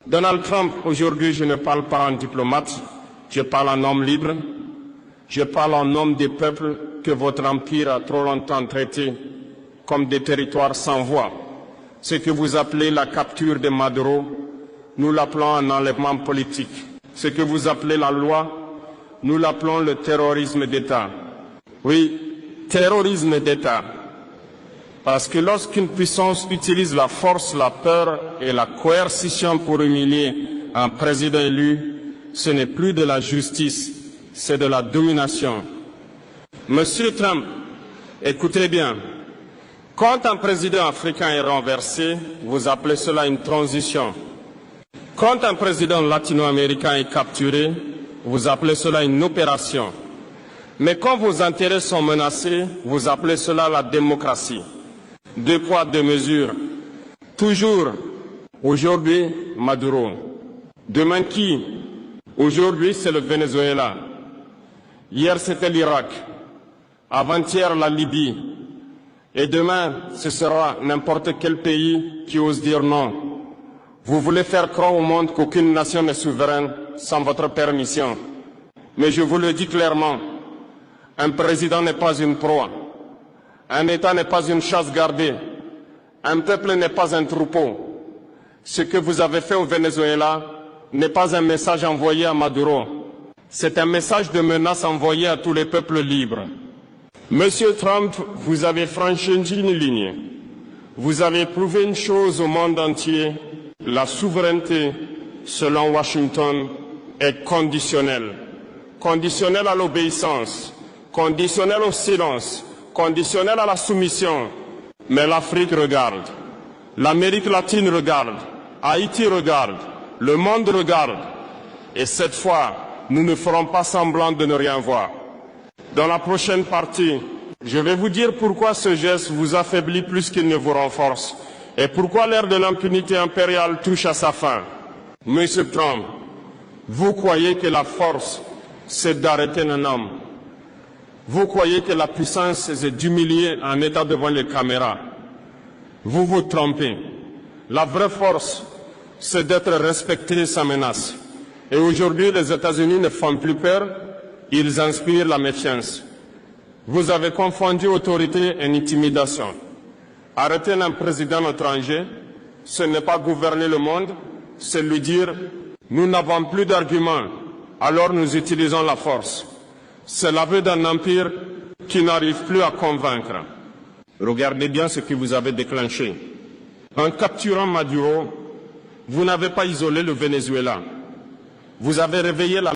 Donald Trump, aujourd'hui, je ne parle pas en diplomate, je parle en homme libre, je parle en homme des peuples que votre empire a trop longtemps traités comme des territoires sans voix. Ce que vous appelez la capture de Maduro, nous l'appelons un enlèvement politique. Ce que vous appelez la loi, nous l'appelons le terrorisme d'État. Oui, terrorisme d'État. Parce que lorsqu'une puissance utilise la force, la peur et la coercition pour humilier un président élu, ce n'est plus de la justice, c'est de la domination. Monsieur Trump, écoutez bien, quand un président africain est renversé, vous appelez cela une transition. Quand un président latino-américain est capturé, vous appelez cela une opération. Mais quand vos intérêts sont menacés, vous appelez cela la démocratie. Deux poids, deux mesures. Toujours, aujourd'hui, Maduro. Demain qui? Aujourd'hui, c'est le Venezuela. Hier, c'était l'Irak. Avant-hier, la Libye. Et demain, ce sera n'importe quel pays qui ose dire non. Vous voulez faire croire au monde qu'aucune nation n'est souveraine sans votre permission. Mais je vous le dis clairement, un président n'est pas une proie. Un État n'est pas une chasse gardée. Un peuple n'est pas un troupeau. Ce que vous avez fait au Venezuela n'est pas un message envoyé à Maduro. C'est un message de menace envoyé à tous les peuples libres. Monsieur Trump, vous avez franchi une ligne. Vous avez prouvé une chose au monde entier. La souveraineté, selon Washington, est conditionnelle. Conditionnelle à l'obéissance, conditionnelle au silence, conditionnelle à la soumission. Mais l'Afrique regarde, l'Amérique latine regarde, Haïti regarde, le monde regarde. Et cette fois, nous ne ferons pas semblant de ne rien voir. Dans la prochaine partie, je vais vous dire pourquoi ce geste vous affaiblit plus qu'il ne vous renforce et pourquoi l'ère de l'impunité impériale touche à sa fin. Monsieur Trump, vous croyez que la force, c'est d'arrêter un homme. Vous croyez que la puissance, c'est d'humilier un État devant les caméras. Vous vous trompez. La vraie force, c'est d'être respecté sans menace. Et aujourd'hui, les États-Unis ne font plus peur, ils inspirent la méfiance. Vous avez confondu autorité et intimidation. Arrêter un président étranger, ce n'est pas gouverner le monde, c'est lui dire « nous n'avons plus d'arguments, alors nous utilisons la force ». C'est l'aveu d'un empire qui n'arrive plus à convaincre. Regardez bien ce que vous avez déclenché. En capturant Maduro, vous n'avez pas isolé le Venezuela. Vous avez réveillé la